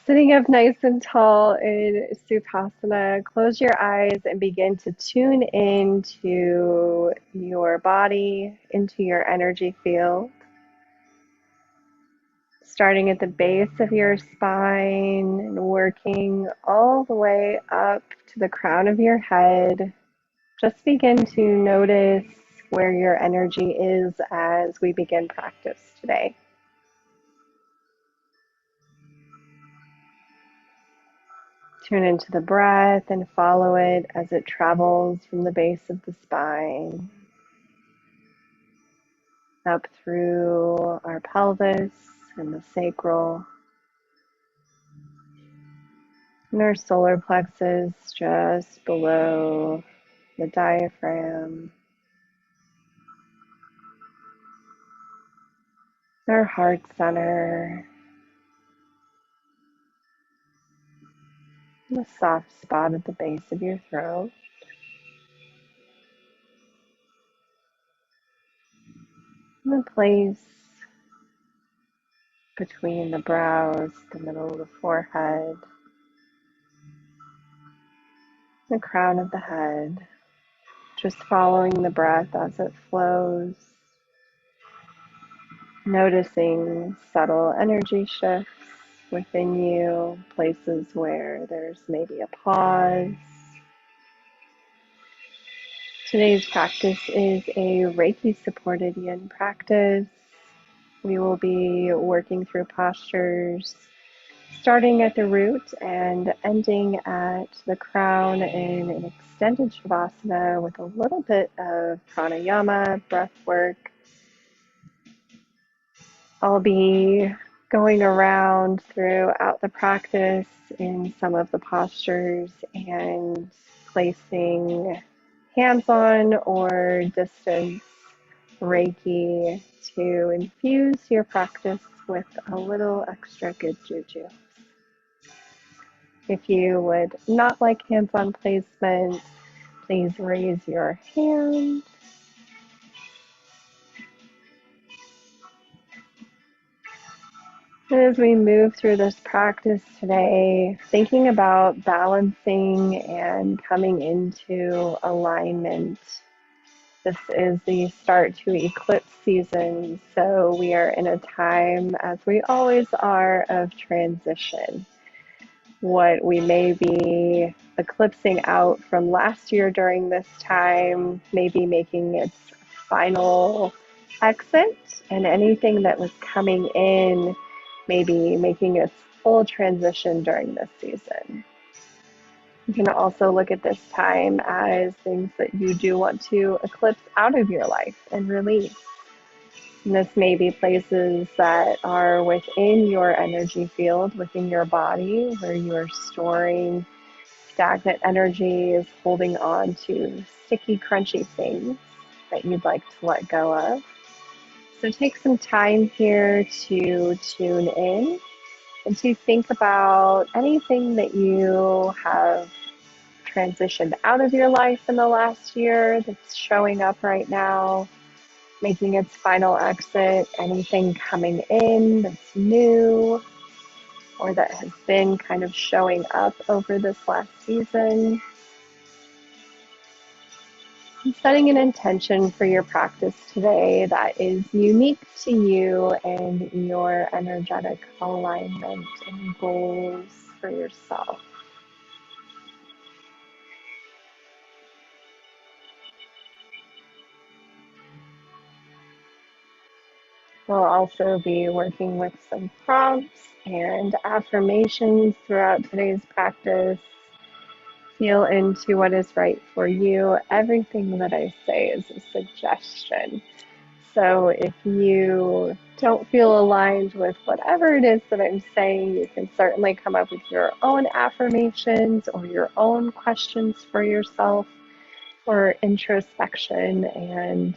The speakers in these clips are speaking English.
Sitting up nice and tall in Sukhasana, close your eyes and begin to tune into your body, into your energy field. Starting at the base of your spine and working all the way up to the crown of your head. Just begin to notice where your energy is as we begin practice today. Tune into the breath and follow it as it travels from the base of the spine up through our pelvis and the sacral and our solar plexus just below the diaphragm, our heart center, the soft spot at the base of your throat. And the place between the brows, the middle of the forehead, the crown of the head. Just following the breath as it flows, noticing subtle energy shifts within you, places where there's maybe a pause. Today's practice is a Reiki supported Yin practice. We will be working through postures starting at the root and ending at the crown in an extended Shavasana with a little bit of pranayama, breath work. I'll be going around throughout the practice in some of the postures and placing hands-on or distance Reiki to infuse your practice with a little extra good juju. If you would not like hands-on placement, please raise your hand. As we move through this practice today, thinking about balancing and coming into alignment. This is the start to eclipse season, so we are in a time, as we always are, of transition. What we may be eclipsing out from last year during this time may be making its final exit, and anything that was coming in may be making its full transition during this season. You can also look at this time as things that you do want to eclipse out of your life and release. And this may be places that are within your energy field, within your body, where you are storing stagnant energies, holding on to sticky, crunchy things that you'd like to let go of. So take some time here to tune in and to think about anything that you have transitioned out of your life in the last year that's showing up right now, making its final exit, anything coming in that's new or that has been kind of showing up over this last season. And setting an intention for your practice today that is unique to you and your energetic alignment and goals for yourself. We'll also be working with some prompts and affirmations throughout today's practice. Feel into what is right for you. Everything that I say is a suggestion. So if you don't feel aligned with whatever it is that I'm saying, you can certainly come up with your own affirmations or your own questions for yourself for introspection and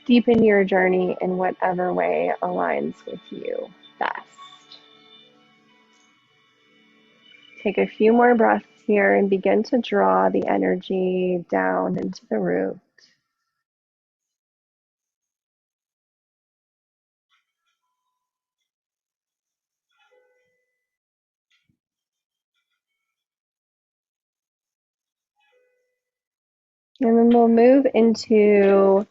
deepen your journey in whatever way aligns with you best. Take a few more breaths here and begin to draw the energy down into the root. And then we'll move into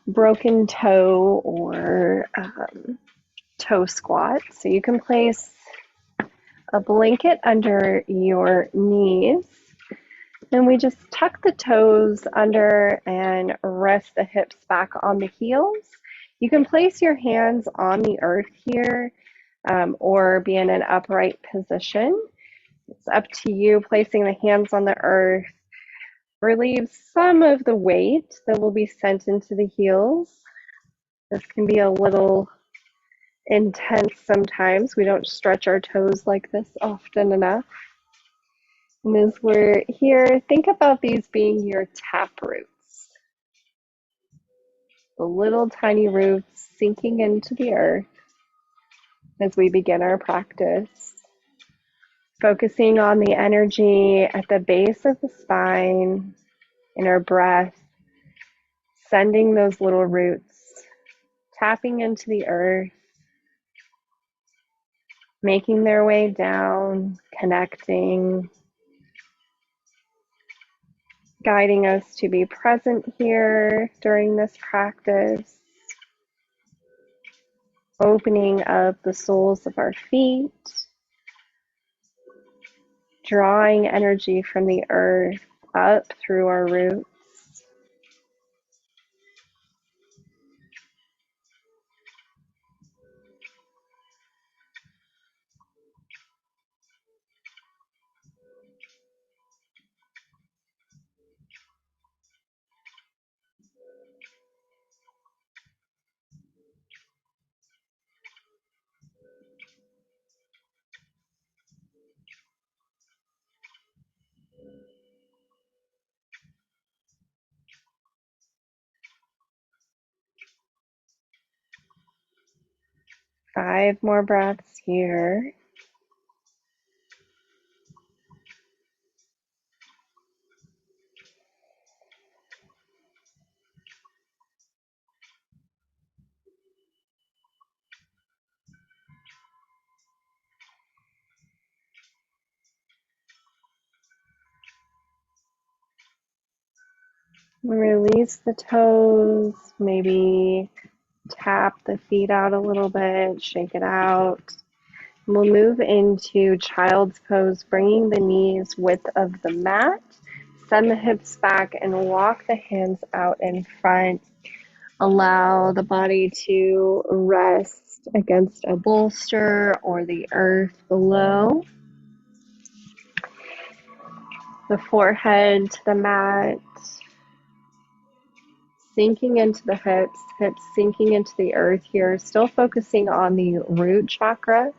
broken toe or toe squat. So you can place a blanket under your knees. And we just tuck the toes under and rest the hips back on the heels. You can place your hands on the earth here or be in an upright position. It's up to you. Placing the hands on the earth relieves some of the weight that will be sent into the heels. This can be a little intense sometimes. We don't stretch our toes like this often enough. And as we're here, think about these being your tap roots. The little tiny roots sinking into the earth as we begin our practice. Focusing on the energy at the base of the spine, in our breath, sending those little roots, tapping into the earth, making their way down, connecting, guiding us to be present here during this practice, opening up the soles of our feet, drawing energy from the earth up through our roots. Five more breaths here. Release the toes, maybe tap the feet out a little bit, shake it out. We'll move into child's pose, bringing the knees width of the mat. Send the hips back and walk the hands out in front. Allow the body to rest against a bolster or the earth below. The forehead to the mat, sinking into the hips, hips sinking into the earth here, still focusing on the root chakra.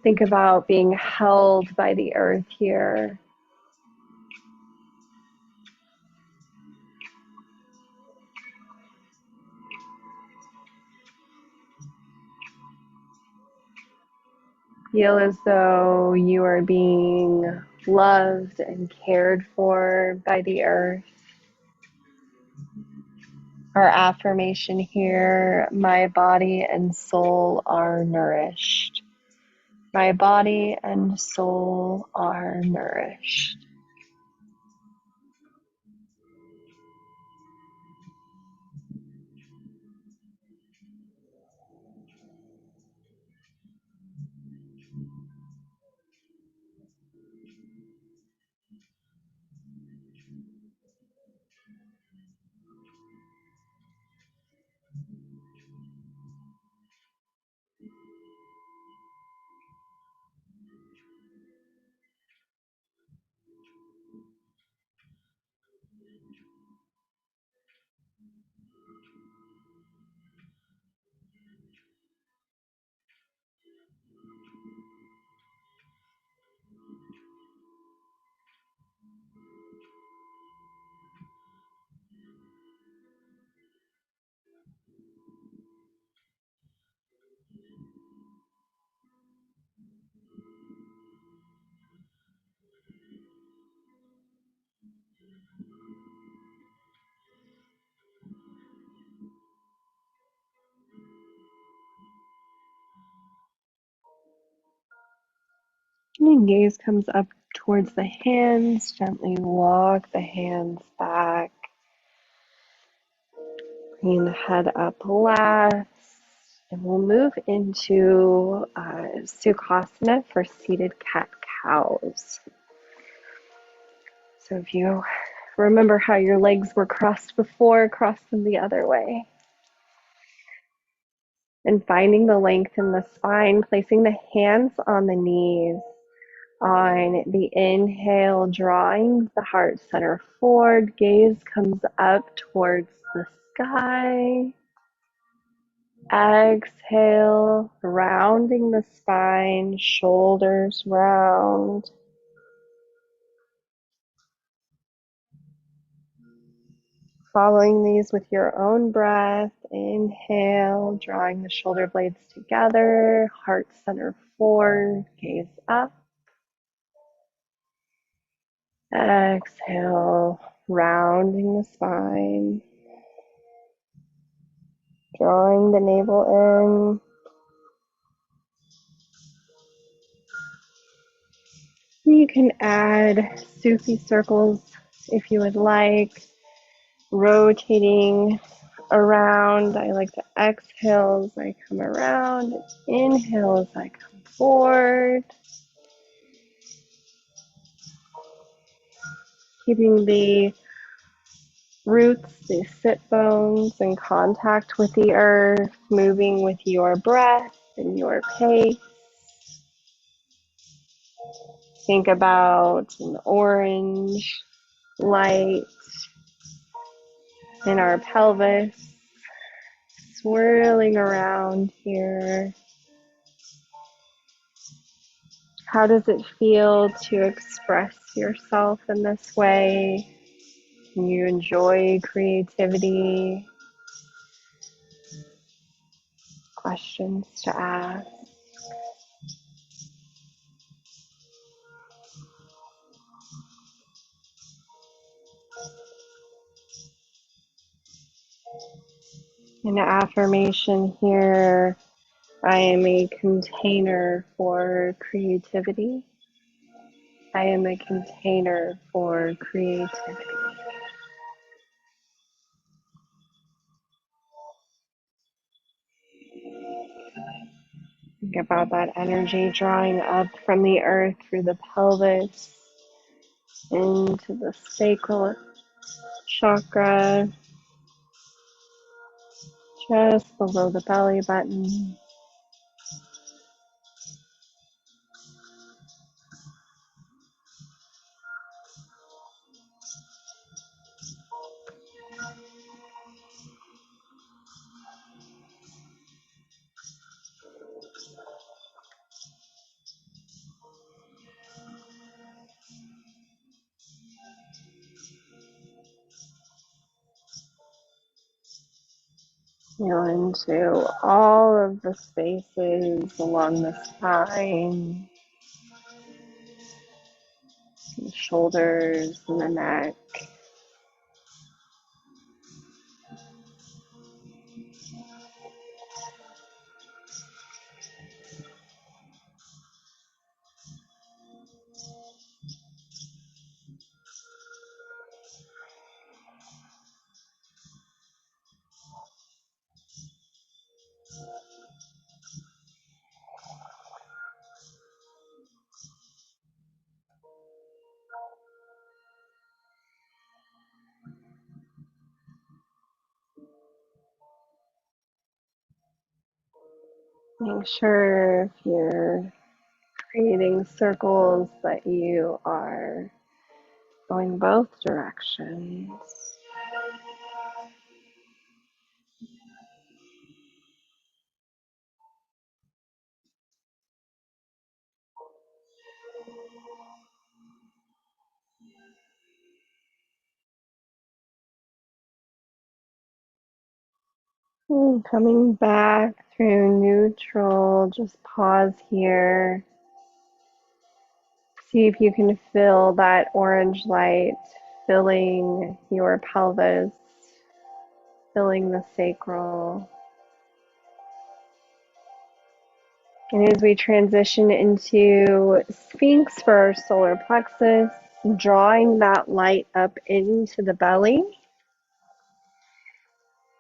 Think about being held by the earth here. Feel as though you are being loved and cared for by the earth. Our affirmation here, my body and soul are nourished. My body and soul are nourished. And gaze comes up towards the hands. Gently walk the hands back. Bring the head up last. And we'll move into Sukhasana for seated cat-cows. So if you remember how your legs were crossed before, cross them the other way. And finding the length in the spine, placing the hands on the knees. On the inhale, drawing the heart center forward, gaze comes up towards the sky. Exhale, rounding the spine, shoulders round. Following these with your own breath, inhale, drawing the shoulder blades together, heart center forward, gaze up. Exhale, rounding the spine, drawing the navel in. You can add Sufi circles if you would like, rotating around. I like to exhale as I come around, inhale as I come forward. Keeping the roots, the sit bones in contact with the earth, moving with your breath and your pace. Think about an orange light in our pelvis, swirling around here. How does it feel to express yourself in this way? Can you enjoy creativity? Questions to ask. An affirmation here: I am a container for creativity. I am a container for creativity. Think about that energy drawing up from the earth through the pelvis into the sacral chakra, just below the belly button. Feel into all of the spaces along the spine, the shoulders and the neck. Make sure if you're creating circles that you are going both directions. And coming back through neutral, just pause here. See if you can feel that orange light filling your pelvis, filling the sacral. And as we transition into Sphinx for our solar plexus, drawing that light up into the belly,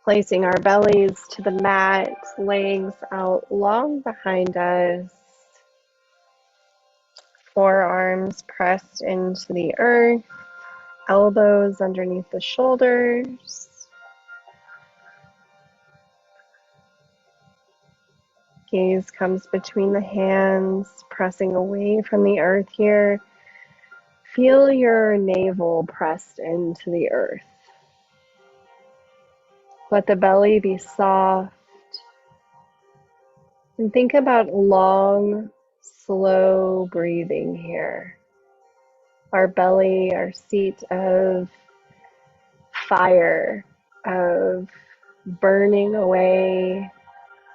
placing our bellies to the mat, legs out long behind us, forearms pressed into the earth, elbows underneath the shoulders. Gaze comes between the hands, pressing away from the earth here. Feel your navel pressed into the earth. Let the belly be soft. And think about long, slow breathing here. Our belly, our seat of fire, of burning away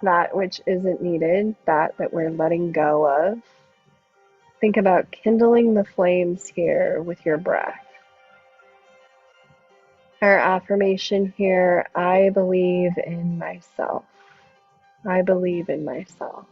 that which isn't needed, that we're letting go of. Think about kindling the flames here with your breath. Our affirmation here, I believe in myself. I believe in myself.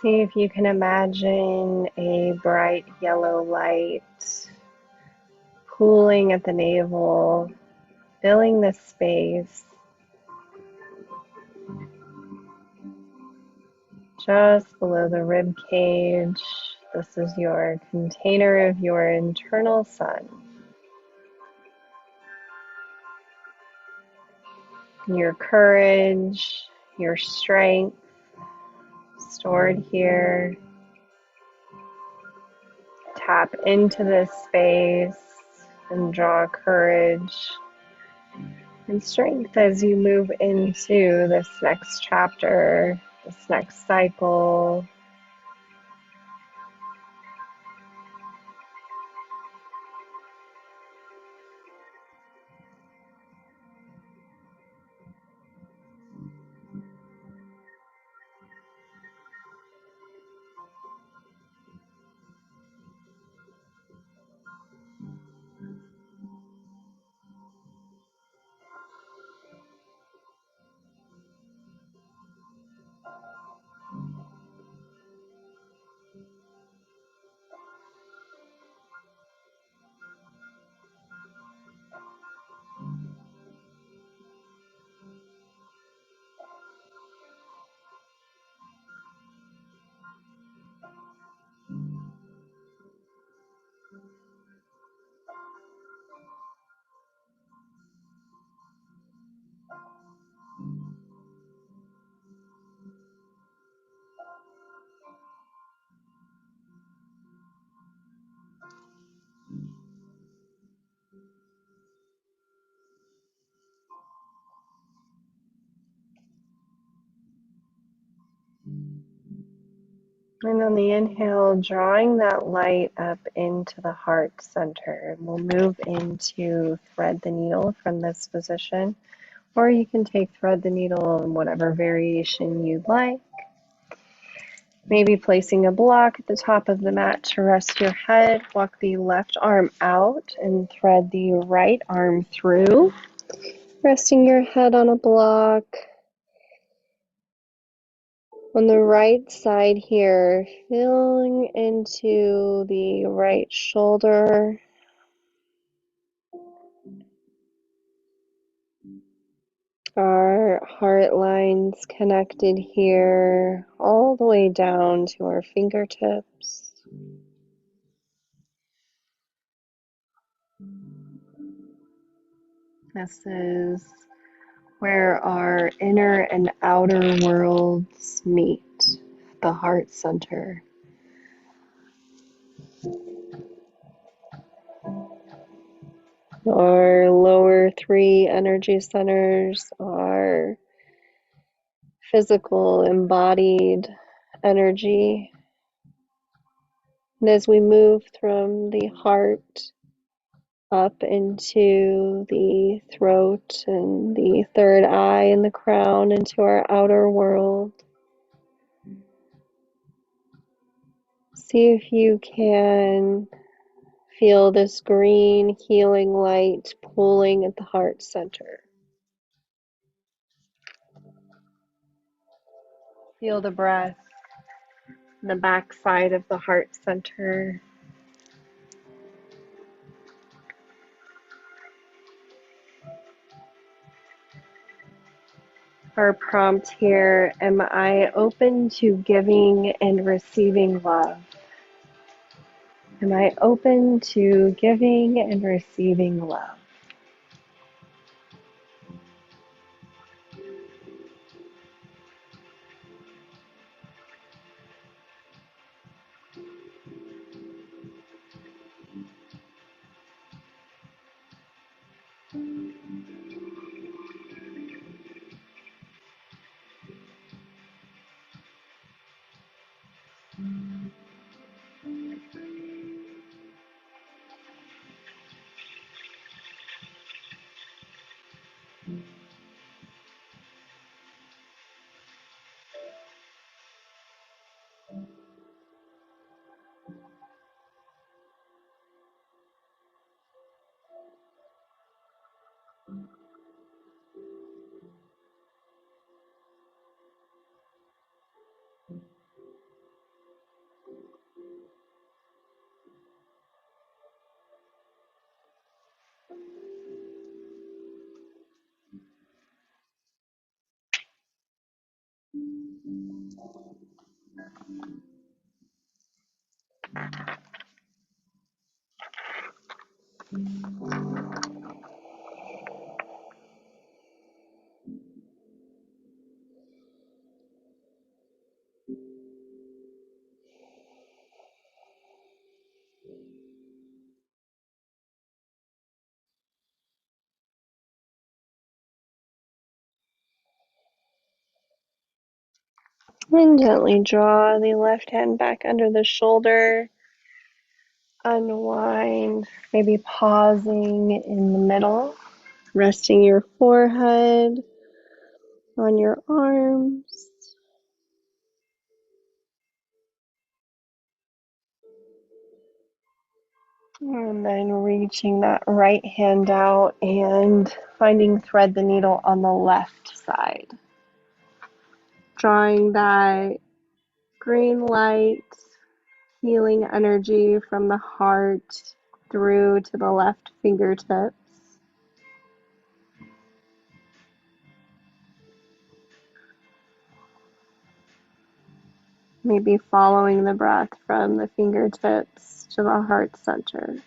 See if you can imagine a bright yellow light pooling at the navel, filling the space just below the rib cage. This is your container of your internal sun. Your courage, your strength stored here. Tap into this space and draw courage and strength as you move into this next chapter, this next cycle. And on the inhale, drawing that light up into the heart center. We'll move into thread the needle from this position, or you can take thread the needle in whatever variation you'd like. Maybe placing a block at the top of the mat to rest your head. Walk the left arm out and thread the right arm through, resting your head on a block. On the right side here, feeling into the right shoulder, our heart lines connected here, all the way down to our fingertips. This is where our inner and outer worlds meet, the heart center. Our lower three energy centers are physical, embodied energy. And as we move from the heart up into the throat and the third eye and the crown into our outer world, see if you can feel this green healing light pulling at the heart center. Feel the breath in the back side of the heart center. Our prompt here, am I open to giving and receiving love? Am I open to giving and receiving love? And gently draw the left hand back under the shoulder. Unwind, maybe pausing in the middle, resting your forehead on your arms. And then reaching that right hand out and finding thread the needle on the left side. Drawing that green light, healing energy from the heart through to the left fingertips. Maybe following the breath from the fingertips to the heart center.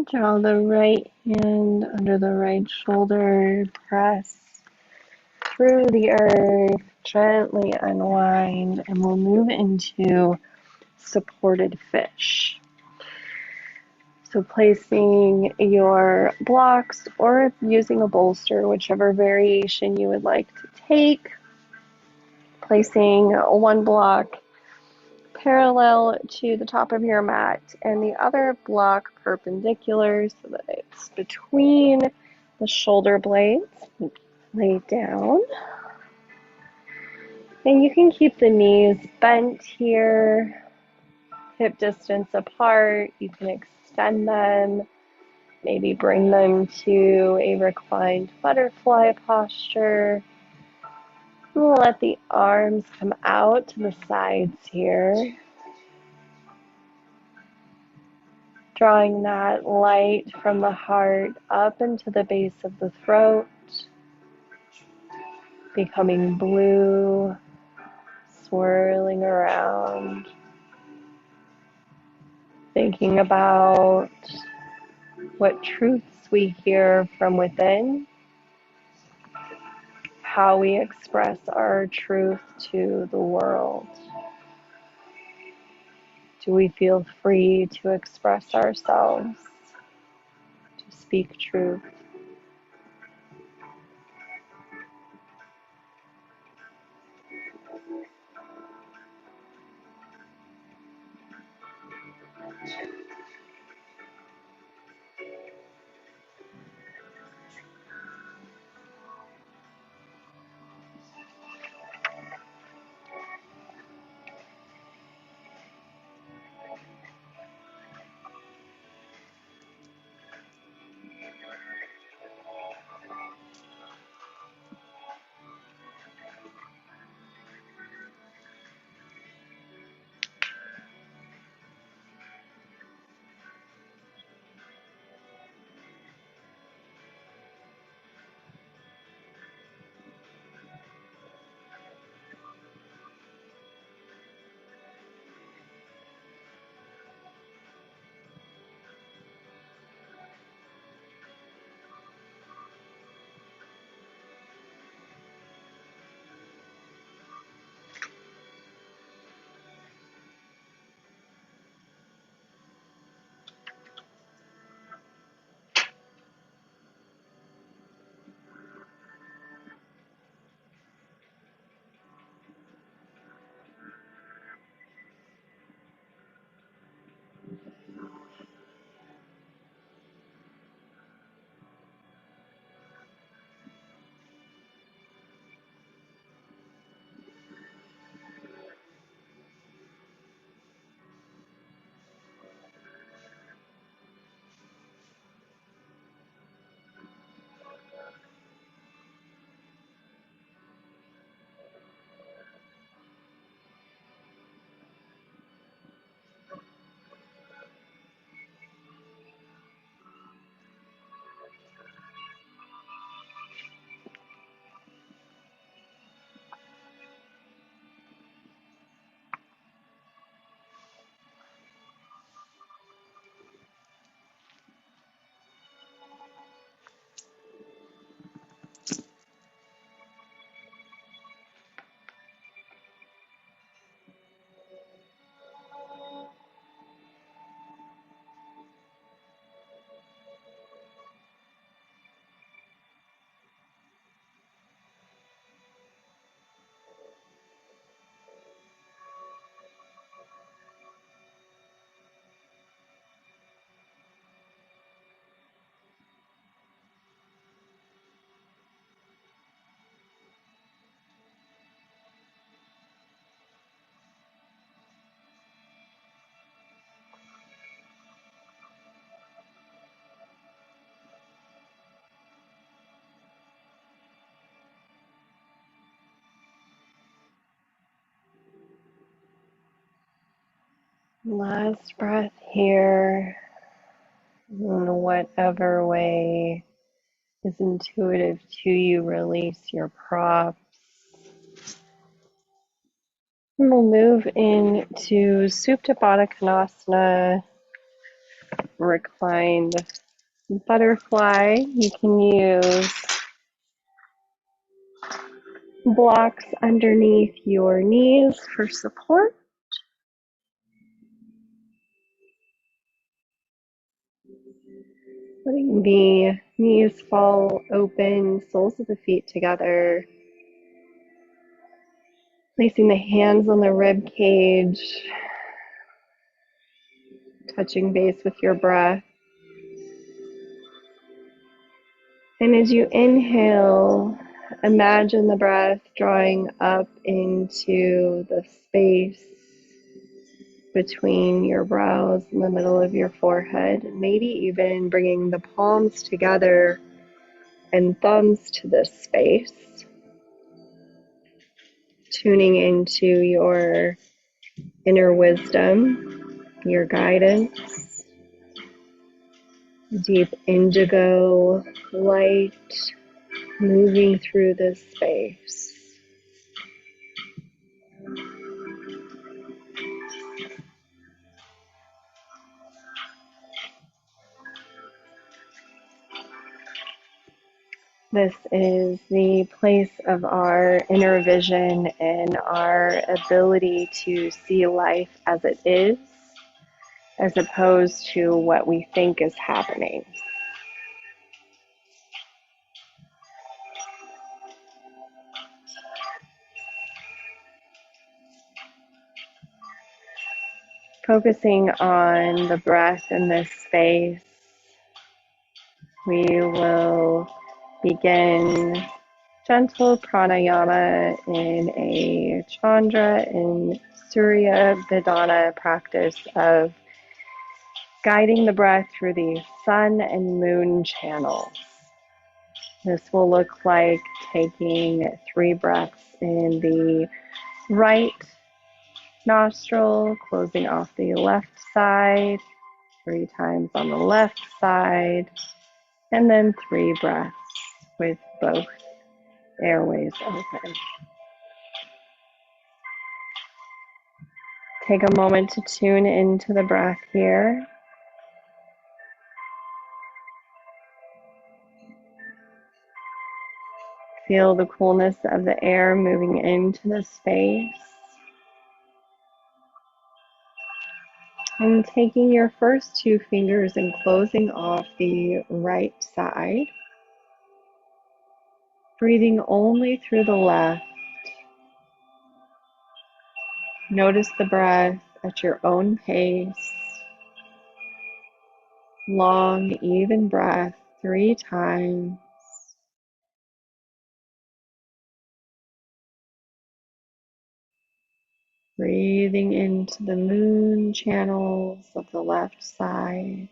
Draw the right hand under the right shoulder, press through the earth, gently unwind, and we'll move into supported fish. So placing your blocks or using a bolster, whichever variation you would like to take, placing one block parallel to the top of your mat and the other block perpendicular so that it's between the shoulder blades. Lay down. And you can keep the knees bent here, hip distance apart. You can extend them, maybe bring them to a reclined butterfly posture. We'll let the arms come out to the sides here, drawing that light from the heart up into the base of the throat, becoming blue, swirling around, thinking about what truths we hear from within, how we express our truth to the world. Do we feel free to express ourselves, to speak truth? Last breath here, in whatever way is intuitive to you, release your props. And we'll move into Supta Baddha Konasana, reclined butterfly. You can use blocks underneath your knees for support. Letting the knees fall open, soles of the feet together. Placing the hands on the rib cage, touching base with your breath. And as you inhale, imagine the breath drawing up into the space between your brows and the middle of your forehead, maybe even bringing the palms together and thumbs to this space, tuning into your inner wisdom, your guidance, deep indigo light moving through this space. This is the place of our inner vision and our ability to see life as it is, as opposed to what we think is happening. Focusing on the breath in this space, we will begin gentle pranayama in a Chandra and Surya Vedana practice of guiding the breath through the sun and moon channels. This will look like taking 3 breaths in the right nostril, closing off the left side, 3 times on the left side, and then 3 breaths with both airways open. Take a moment to tune into the breath here. Feel the coolness of the air moving into the space. And taking your first 2 fingers and closing off the right side. Breathing only through the left. Notice the breath at your own pace. Long, even breath 3 times. Breathing into the moon channels of the left side.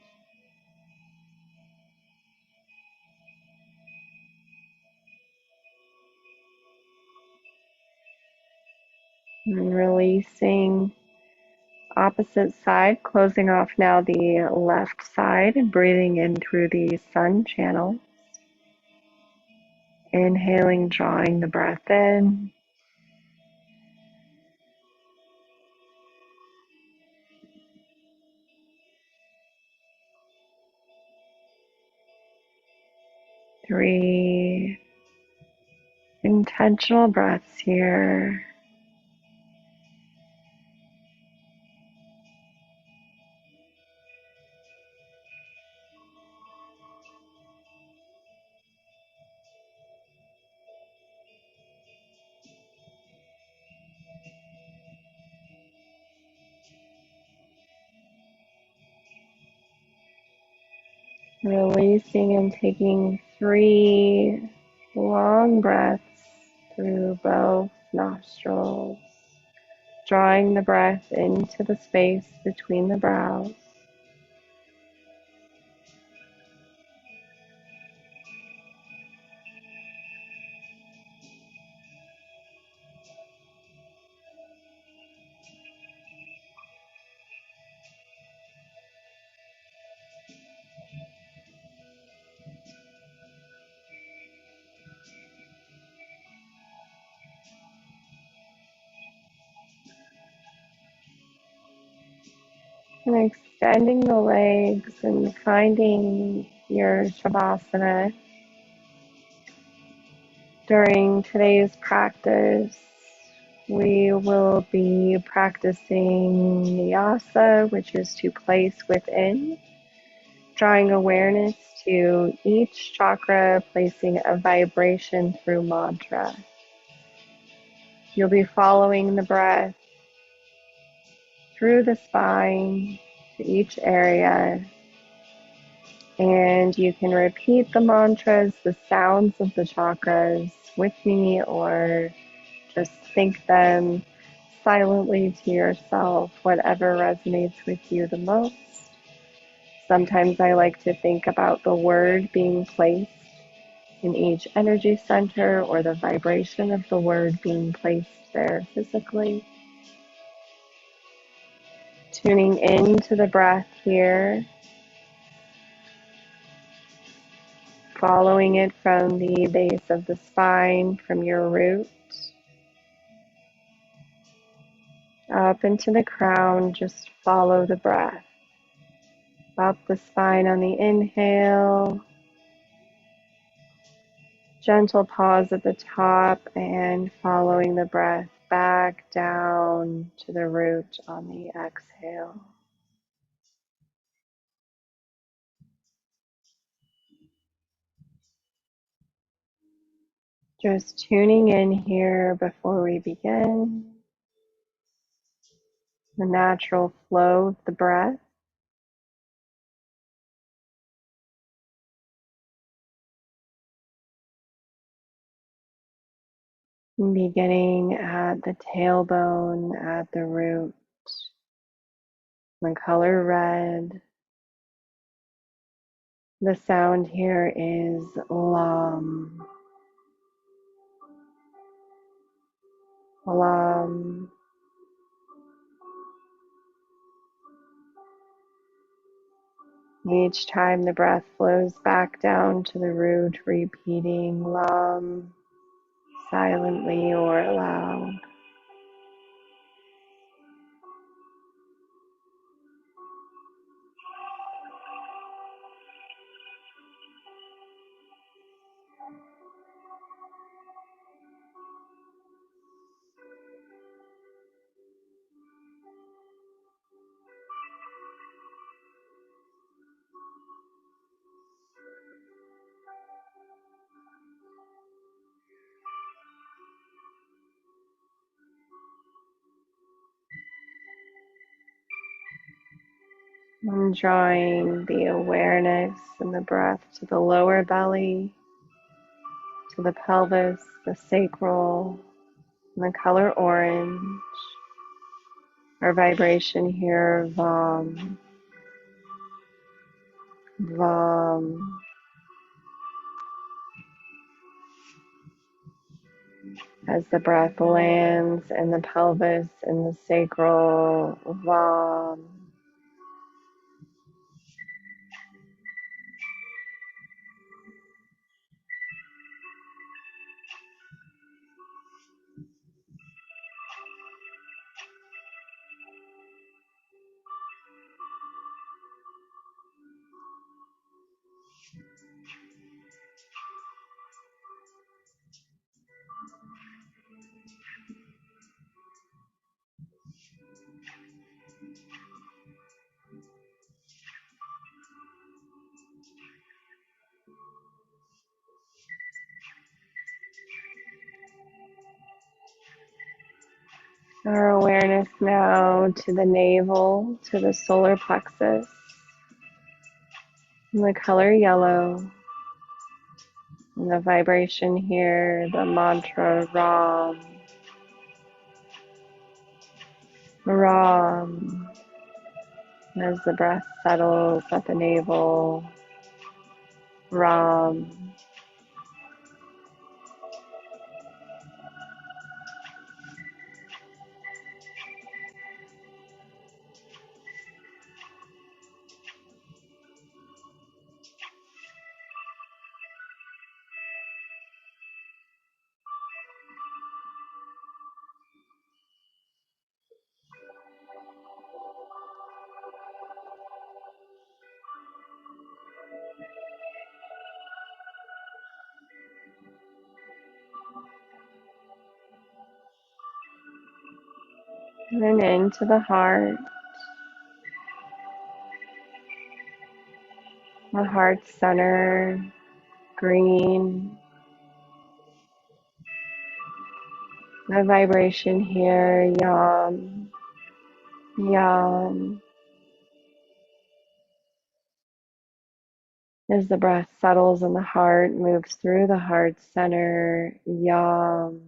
And releasing opposite side, closing off now the left side and breathing in through the sun channel. Inhaling, drawing the breath in. Three intentional breaths here. Releasing and taking 3 long breaths through both nostrils. Drawing the breath into the space between the brows. And Bending the legs and finding your Shavasana. During today's practice, we will be practicing Nyasa, which is to place within, drawing awareness to each chakra, placing a vibration through mantra. You'll be following the breath through the spine to each area, and you can repeat the mantras, the sounds of the chakras with me, or just think them silently to yourself, whatever resonates with you the most. Sometimes I like to think about the word being placed in each energy center, or the vibration of the word being placed there physically. Tuning into the breath here, following it from the base of the spine, from your root, up into the crown. Just follow the breath. Up the spine on the inhale, gentle pause at the top, and following the breath back down to the root on the exhale. Just tuning in here before we begin, the natural flow of the breath. Beginning at the tailbone, at the root, the color red. The sound here is Lam. Lam. Each time the breath flows back down to the root, repeating Lam silently or aloud. And drawing the awareness and the breath to the lower belly, to the pelvis, the sacral, and the color orange. Our vibration here, Vam, Vam. As the breath lands in the pelvis and the sacral, Vam. Our awareness now to the navel, to the solar plexus, and the color yellow, and the vibration here, the mantra Ram, Ram. As the breath settles at the navel, Ram. And into the heart center, green. The vibration here, yam, yam. As the breath settles in the heart, moves through the heart center, yam.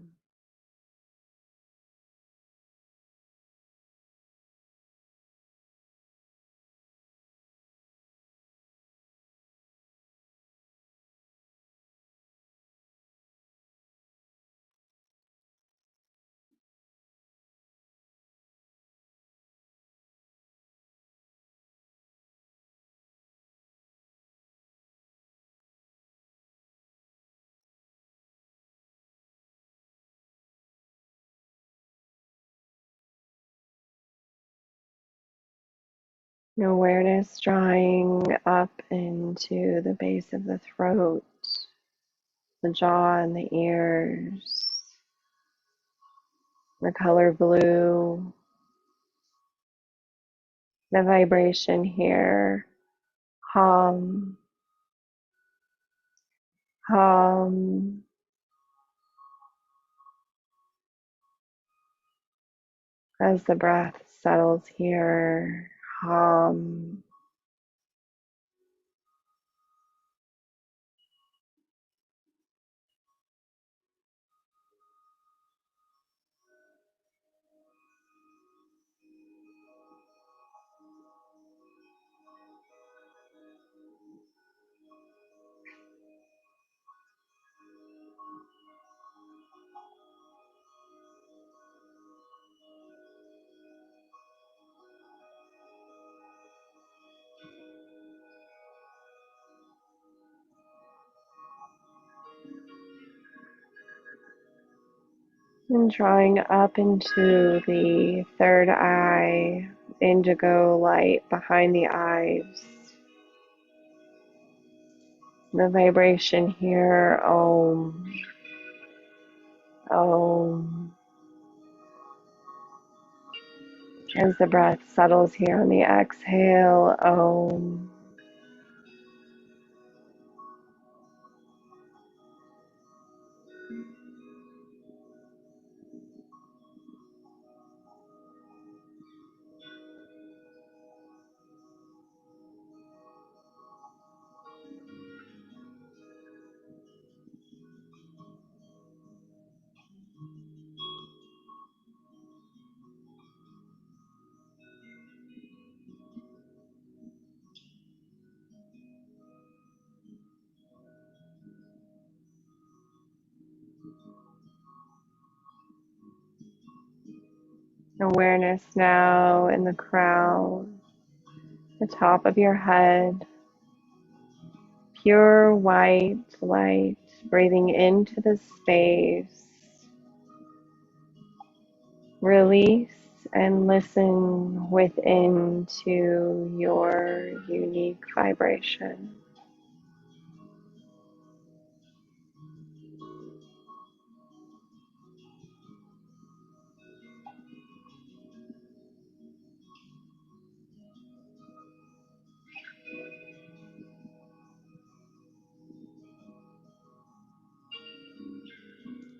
Awareness drawing up into the base of the throat, the jaw and the ears, the color blue, the vibration here, hum, hum, as the breath settles here, hum. And drawing up into the third eye, indigo light behind the eyes. The vibration here, om, om. As the breath settles here on the exhale, om. Awareness now in the crown, the top of your head, pure white light, breathing into the space. Release and listen within to your unique vibration.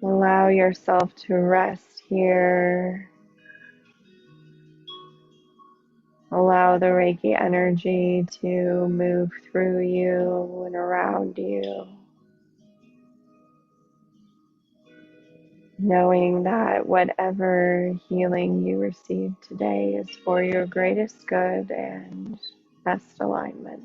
Allow yourself to rest here. Allow the Reiki energy to move through you and around you. Knowing that whatever healing you receive today is for your greatest good and best alignment.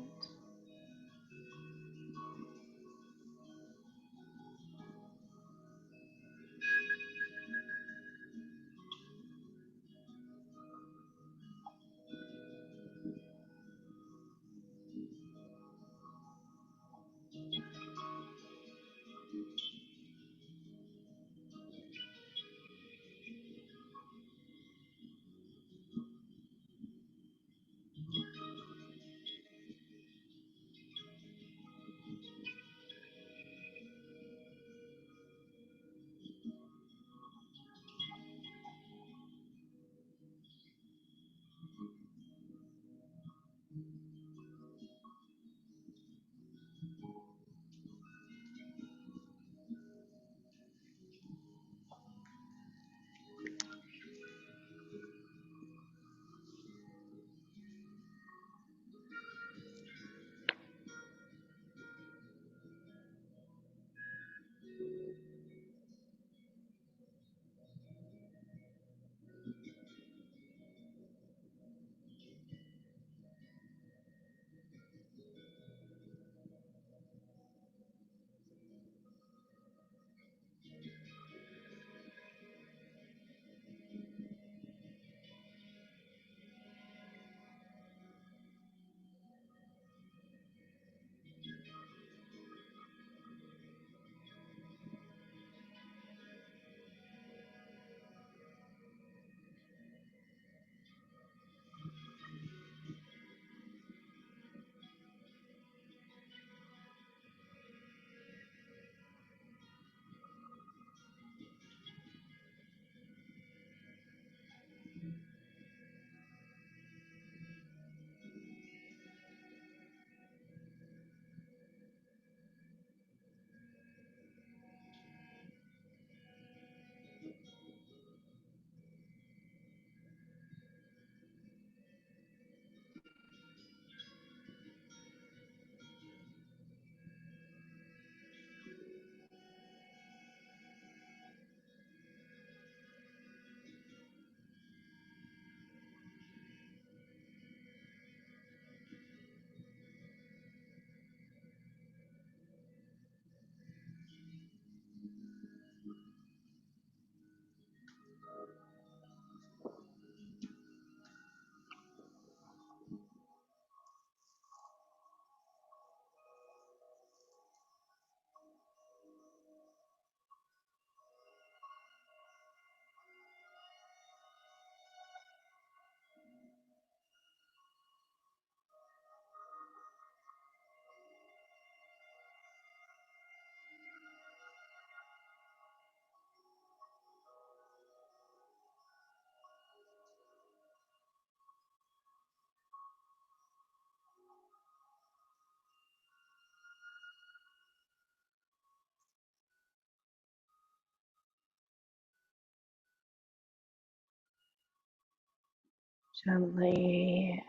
Gently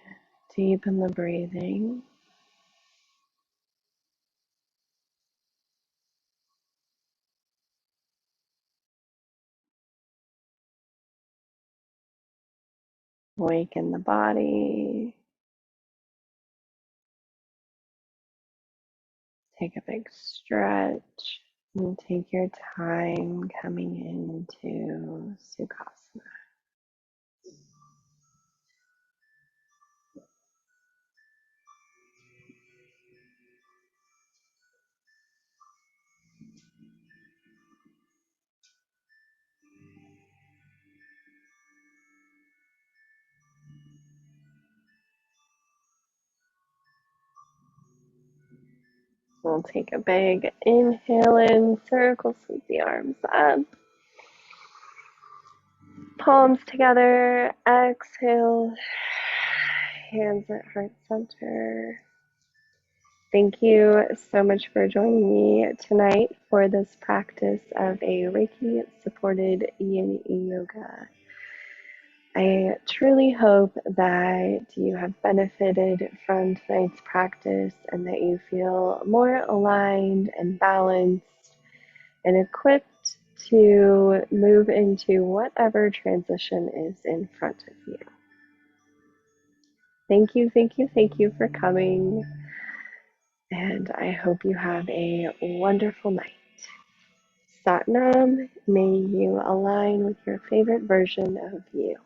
deepen the breathing. Awaken the body. Take a big stretch and take your time coming into Sukhasana. We'll take a big inhale in, circle, sweep the arms up, palms together, exhale, hands at heart center. Thank you so much for joining me tonight for this practice of a Reiki supported Yin Yoga. I truly hope that you have benefited from tonight's practice and that you feel more aligned and balanced and equipped to move into whatever transition is in front of you. Thank you, thank you, thank you for coming, and I hope you have a wonderful night. Satnam, may you align with your favorite version of you.